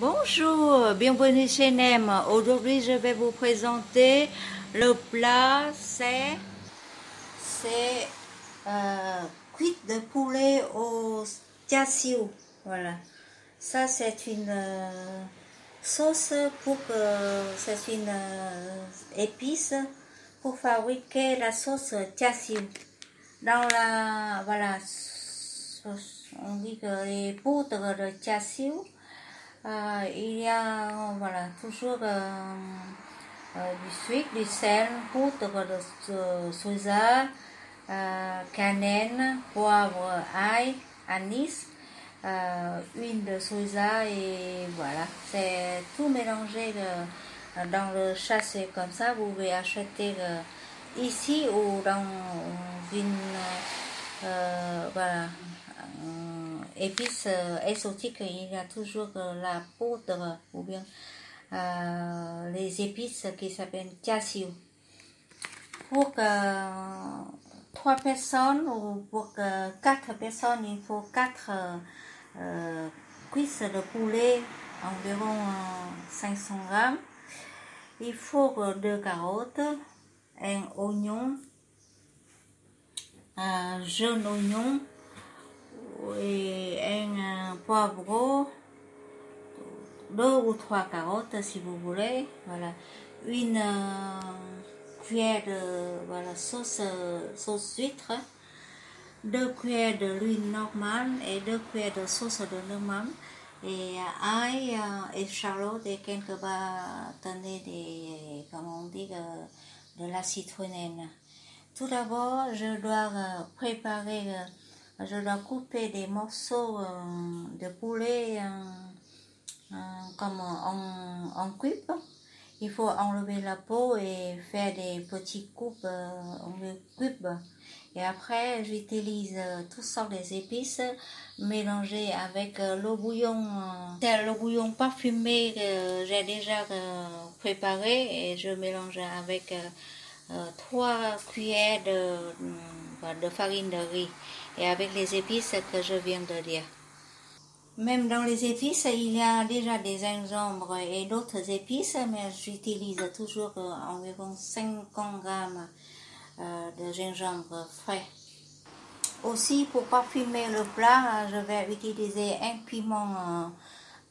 Bonjour, bienvenue chez Nem. Aujourd'hui, je vais vous présenter le plat, c'est cuite de poulet au char siu. Voilà, ça c'est une sauce c'est une épice pour fabriquer la sauce char siu. Dans la on dit que les poudres de char siu. Il y a toujours du sucre, du sel, poudre de soja, cannelle, poivre, ail, anis, huile de soja et voilà. C'est tout mélangé dans le sachet comme ça. Vous pouvez acheter ici ou dans une épices exotiques. Il y a toujours la poudre ou bien les épices qui s'appellent char siu. Pour 3 personnes ou pour 4 personnes, il faut 4 cuisses de poulet, environ 500 grammes. Il faut 2 carottes, un oignon, un jaune oignon et un poivreau, 2 ou 3 carottes si vous voulez. Voilà, une cuillère de sauce huître, 2 cuillères de l'huile normale et 2 cuillères de sauce de normale et ail et charlotte et quelques bâtonnets de la citronnelle. Tout d'abord, je dois couper des morceaux de poulet comme en cubes. Il faut enlever la peau et faire des petites coupes en cubes. Et après, j'utilise toutes sortes d'épices mélangées avec le bouillon. C'est le bouillon parfumé que j'ai déjà préparé et je mélange avec 3 cuillères de farine de riz et avec les épices que je viens de dire. Même dans les épices, il y a déjà des gingembre et d'autres épices, mais j'utilise toujours environ 50 grammes de gingembre frais. Aussi, pour parfumer le plat, je vais utiliser un piment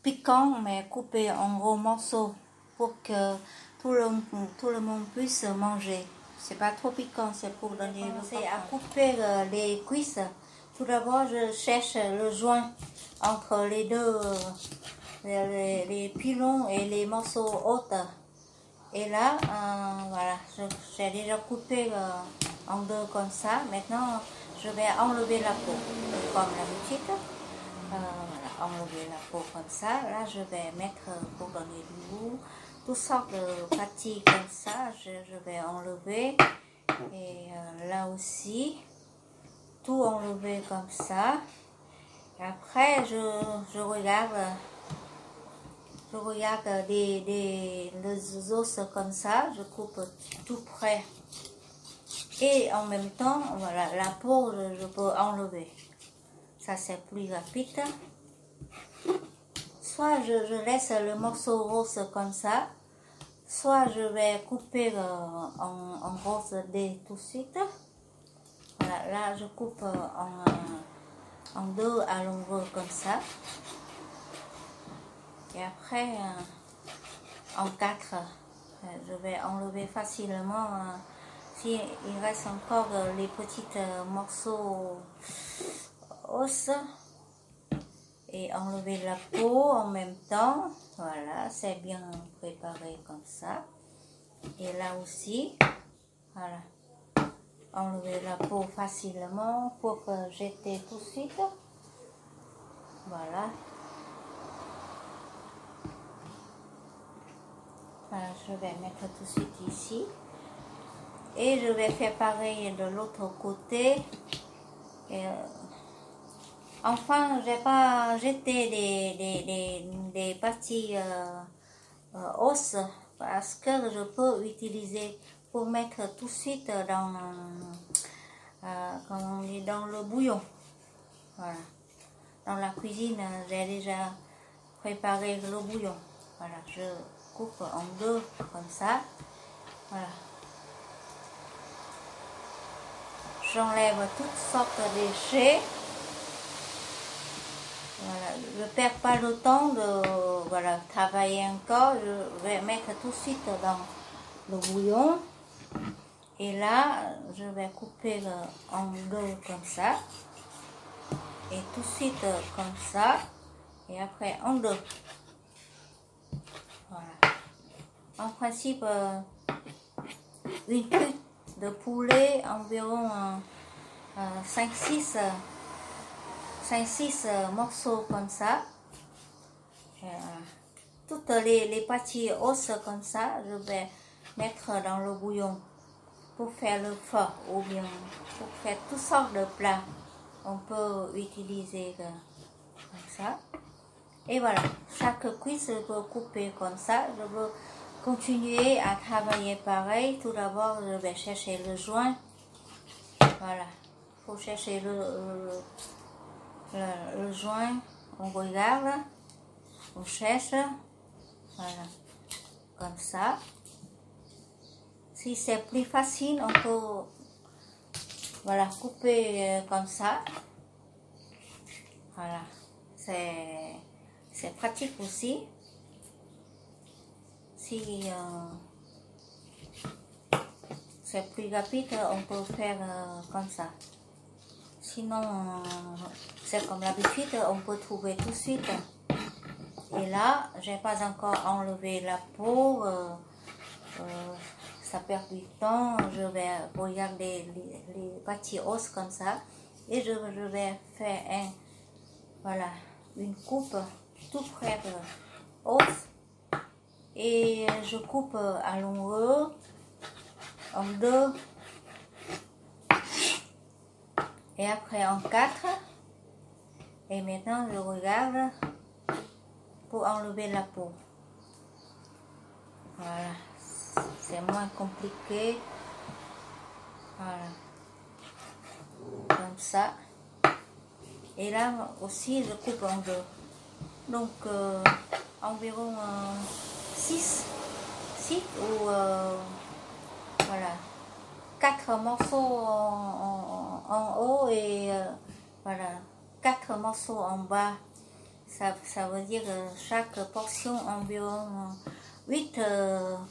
piquant, mais coupé en gros morceaux pour que tout le monde puisse manger. C'est pas trop piquant, c'est pour donner le parfum. À couper les cuisses. Tout d'abord, je cherche le joint entre les deux, les pilons et les morceaux hauts. Et là, voilà, j'ai déjà coupé en deux comme ça. Maintenant, je vais enlever la peau, comme l'habitude. Voilà, enlever la peau comme ça. Là, je vais mettre, pour donner du goût, toutes sortes de pâtis comme ça. Je vais enlever. Et là aussi, tout enlever comme ça. Et après, je regarde les os comme ça. Je coupe tout près. Et en même temps, voilà, la peau, je peux enlever. Ça, c'est plus rapide. Soit je laisse le morceau rose comme ça, soit je vais couper en rose dès tout de suite. Voilà, là, je coupe en deux à longueur comme ça. Et après, en 4, je vais enlever facilement. S'il reste encore les petits morceaux os et enlever la peau en même temps. Voilà, c'est bien préparé comme ça. Et là aussi, voilà, enlever la peau facilement pour jeter tout de suite. Voilà. Voilà, je vais mettre tout de suite ici. Et je vais faire pareil de l'autre côté. Et, enfin, je n'ai pas jeté des parties os parce que je peux utiliser pour mettre tout de suite dans le bouillon. Voilà. Dans la cuisine, j'ai déjà préparer le bouillon. Voilà, je coupe en deux comme ça. Voilà. J'enlève toutes sortes de déchets. Voilà, je ne perds pas le temps de travailler encore. Je vais mettre tout de suite dans le bouillon. Et là, je vais couper en deux comme ça. Et tout de suite comme ça. Et après en deux. Voilà. En principe, une cuite de poulet environ 5-6 morceaux comme ça. Toutes les parties os comme ça, je vais mettre dans le bouillon pour faire le fort ou bien pour faire toutes sortes de plats. On peut utiliser comme ça. Et voilà, chaque cuisse je peux couper comme ça. Je veux continuer à travailler pareil. Tout d'abord, je vais chercher le joint. Voilà, il faut chercher le joint. On regarde, on cherche. Voilà, comme ça. Si c'est plus facile, on peut couper comme ça. Voilà, c'est pratique aussi. Si c'est plus rapide, on peut faire comme ça. Sinon, c'est comme l'habitude, on peut trouver tout de suite. Et là, j'ai pas encore enlevé la peau. Ça perd du temps. Je vais regarder les parties os comme ça. Et je vais faire une coupe tout près de os. Et je coupe à longueur en deux. Et après en quatre. Et maintenant, je regarde pour enlever la peau. Voilà. C'est moins compliqué. Voilà. Comme ça. Et là aussi, je coupe en deux. Donc, environ 6 ou 4 morceaux en haut et 4 morceaux en bas. Ça veut dire chaque portion environ 8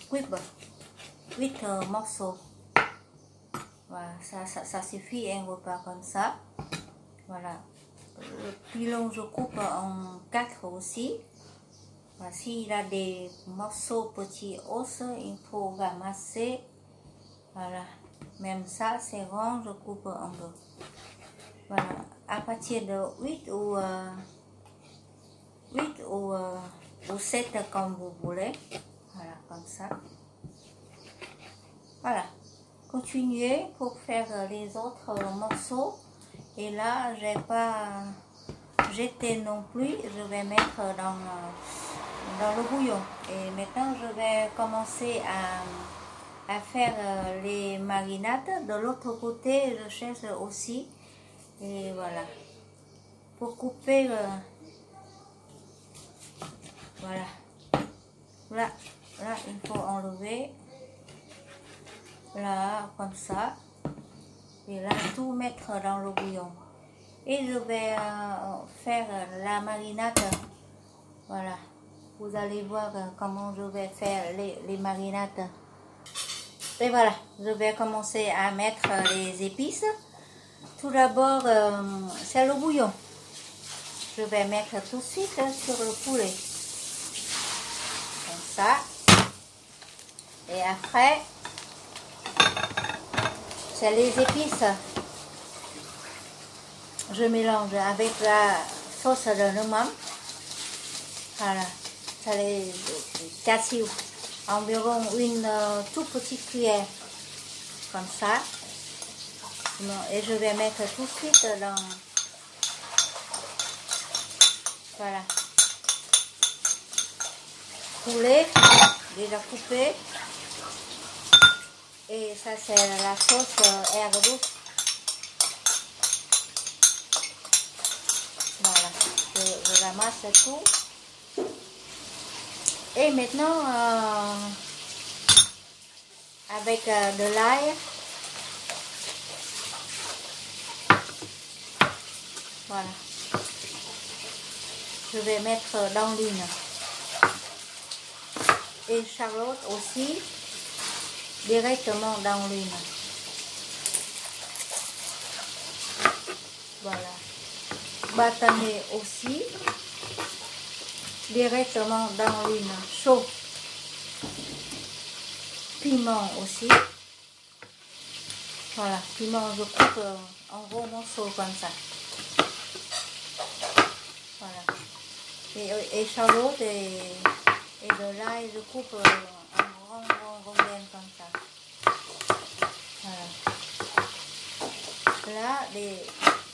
cubes, 8 morceaux. Voilà, ça suffit un repas comme ça. Voilà. Le pilon, je coupe en 4 aussi. Voilà, s'il a des morceaux petits os, il faut ramasser. Voilà. Même ça, c'est rond, je coupe en deux. Voilà. À partir de 8 ou 7 comme vous voulez. Voilà, comme ça. Voilà. Continuez pour faire les autres morceaux. Et là, je n'ai pas jeté non plus. Je vais mettre dans le bouillon. Et maintenant, je vais commencer à faire les marinades. De l'autre côté, je cherche aussi. Et voilà. Pour couper, voilà. Là, il faut enlever. Là, comme ça. Et là, tout mettre dans le bouillon. Et je vais faire la marinade. Voilà. Vous allez voir comment je vais faire les marinades. Et voilà, je vais commencer à mettre les épices. Tout d'abord, c'est le bouillon. Je vais mettre tout de suite sur le poulet. Comme ça. Et après, c'est les épices. Je mélange avec la sauce de noumam. Voilà. Ça les cassure environ une toute petite cuillère. Comme ça. Et je vais mettre tout de suite dans... Voilà. Poulet, déjà coupé. Et ça, c'est la sauce herbe douce. Voilà. Je ramasse tout. Et maintenant, avec de l'ail, voilà, je vais mettre dans l'huile. Et Charlotte aussi, directement dans l'huile. Voilà. Bâtonnet aussi, directement dans l'huile chaud. Piment aussi. Voilà, piment, je coupe en gros morceaux comme ça. Voilà. Et Charlotte et de l'ail, je coupe en grand rondelles comme ça. Voilà. Là, les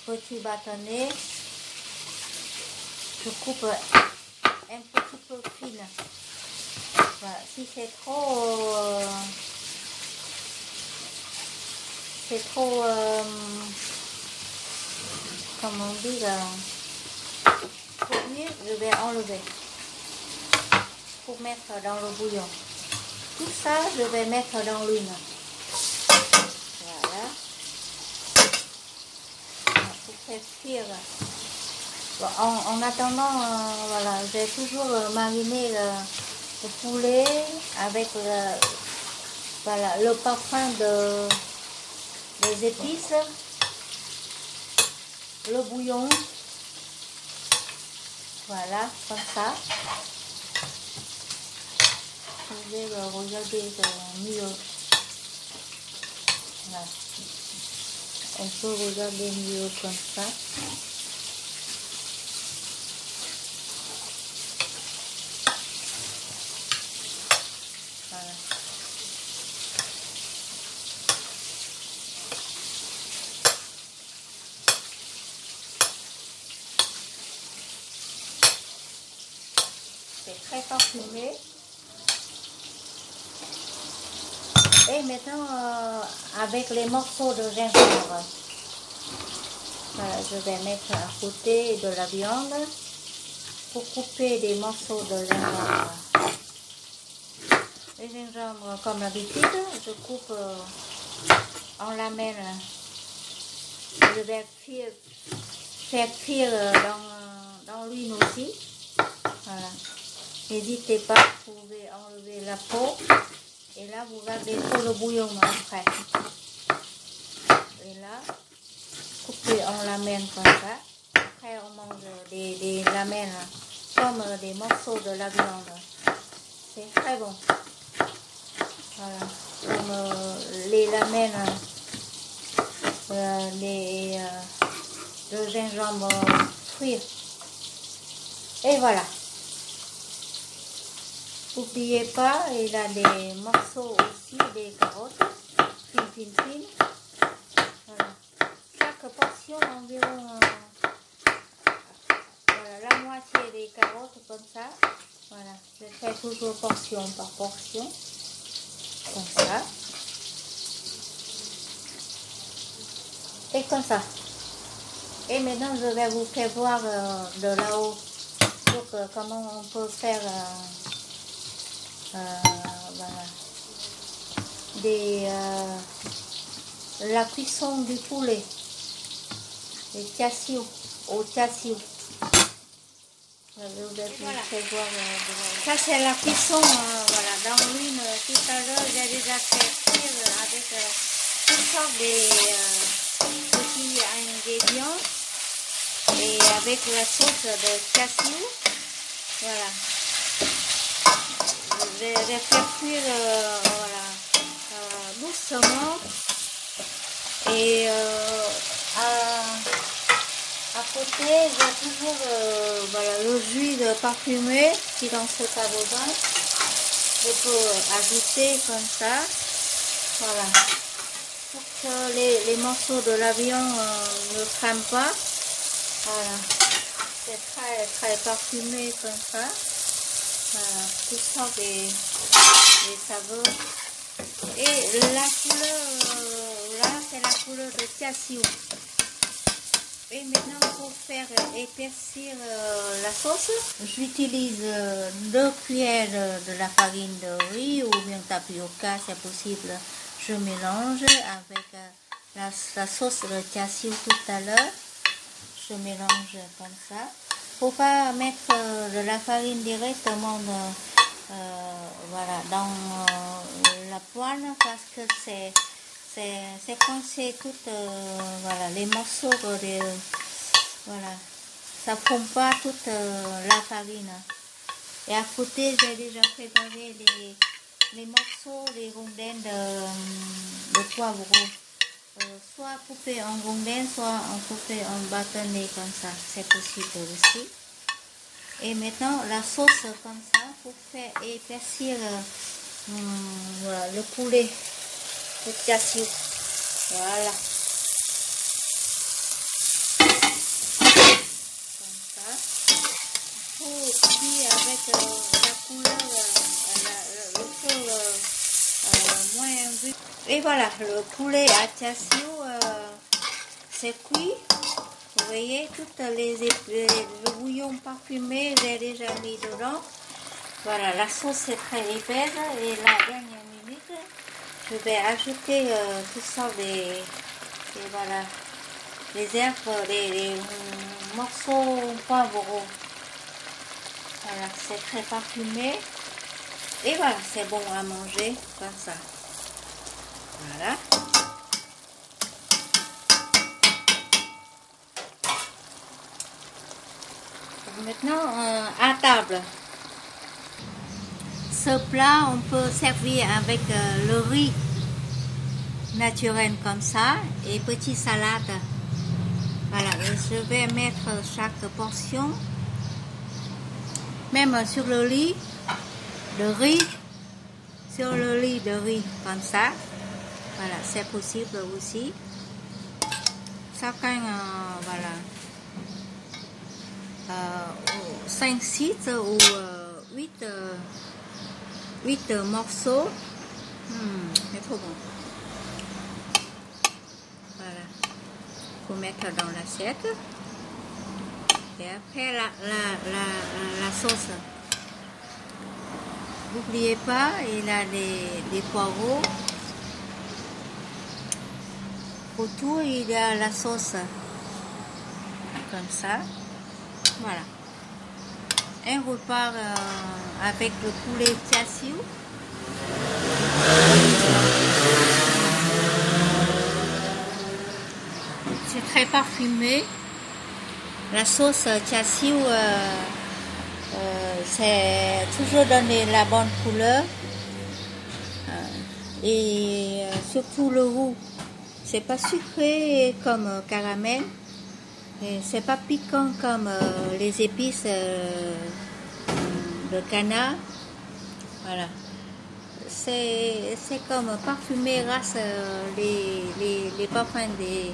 petits bâtonnets, je coupe un petit peu fine. Voilà. Si c'est trop comment on dit trop cuire, je vais enlever pour mettre dans le bouillon. Tout ça, je vais mettre dans l'huile. Voilà. Pour faire cuire. Bon, en attendant, voilà, j'ai toujours mariné le poulet avec voilà, le parfum des épices, le bouillon. Voilà, comme ça. Vous pouvez regarder mieux. Voilà. On peut regarder mieux comme ça. Voilà. C'est très parfumé. Et maintenant, avec les morceaux de gingembre, voilà, je vais mettre à côté de la viande pour couper des morceaux de gingembre. Le gingembre, comme d'habitude, je coupe en lamelles. Je vais faire cuire dans l'huile aussi. Voilà. N'hésitez pas, vous pouvez enlever la peau. Et là, vous gardez tout le bouillon après. Et là, coupez en lamelles comme ça. Après, on mange des lamelles comme des morceaux de la viande. C'est très bon. Voilà. Comme les lamelles de gingembre frit. Et voilà. N'oubliez pas, il a des morceaux aussi, des carottes, fines. Voilà. Chaque portion environ, voilà, la moitié des carottes comme ça. Voilà, je fais toujours portion par portion, comme ça. Et comme ça. Et maintenant, je vais vous faire voir de là-haut comment on peut faire voilà, la cuisson du poulet, les cassiou, au cassiou. Voilà. Ça c'est la cuisson, voilà, dans l'huile. Tout à l'heure j'ai déjà fait cuire avec toutes sortes de petits ingrédients et avec la sauce de cassiou. Voilà. Je vais faire cuire voilà, doucement et à côté j'ai toujours voilà, le jus de parfumé si dans ce cas besoin. Je peux ajouter comme ça, voilà, pour que les morceaux de la viande ne crament pas. Voilà, c'est très parfumé comme ça. Voilà, tout ça des saveurs. Et la couleur, là c'est la couleur de cassio. Et maintenant pour faire épaissir la sauce, j'utilise 2 cuillères de la farine de riz ou bien tapioca, c'est possible. Je mélange avec la sauce de chassis tout à l'heure. Je mélange comme ça. Faut pas mettre de la farine directement voilà, dans la poêle parce que c'est coincé tout voilà, les morceaux voilà, ça fond pas toute la farine. Et à côté j'ai déjà préparé les morceaux, les rondelles de poivron. Soit coupé en rondelles, soit coupé en bâtonnet comme ça, c'est possible aussi. Et maintenant la sauce comme ça pour faire épaissir voilà, le poulet de chassis. Voilà. Comme ça. Il faut aussi avec la couleur, le feu moins vu. Et voilà, le poulet à chassis c'est cuit. Vous voyez, toutes le bouillon parfumé, j'ai déjà mis dedans. Voilà, la sauce est très épaisse et la dernière minute, je vais ajouter tout ça voilà, les herbes, les morceaux poivrons. Voilà, c'est très parfumé. Et voilà, c'est bon à manger comme ça. Voilà. Maintenant, à table. Ce plat, on peut servir avec le riz naturel comme ça et petite salade. Voilà, et je vais mettre chaque portion, même sur le lit de riz, comme ça. Voilà, c'est possible aussi. Chacun, voilà, 5, 6 ou 8 morceaux. C'est trop bon. Voilà. Il faut mettre dans l'assiette. Et après la sauce. N'oubliez pas, il a des poireaux. Autour, il y a la sauce. Comme ça. Voilà. Un repas avec le poulet chassis. C'est très parfumé. La sauce chassis, c'est toujours donné la bonne couleur. Et surtout le goût. C'est pas sucré comme caramel. C'est pas piquant comme les épices de canard. Voilà. C'est comme parfumé grâce les parfums des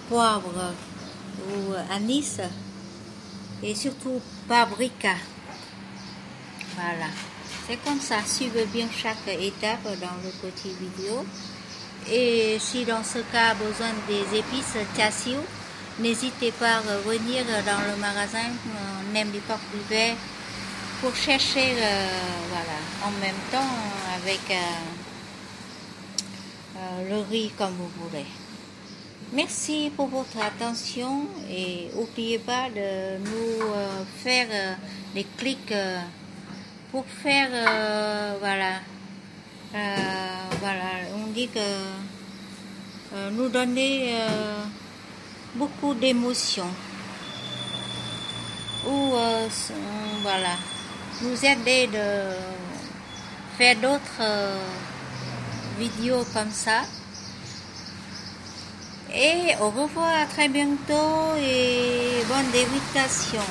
poivre ou anis et surtout paprika. Voilà. C'est comme ça. Suivez bien chaque étape dans le petit vidéo. Et si dans ce cas besoin des épices chassis, n'hésitez pas à revenir dans le magasin Nem du Porc du Vert pour chercher voilà, en même temps avec le riz comme vous voulez. Merci pour votre attention et n'oubliez pas de nous faire des clics pour faire voilà. Voilà, on dit que nous donner beaucoup d'émotions ou voilà, nous aider de faire d'autres vidéos comme ça. Et au revoir, à très bientôt et bonne dégustation.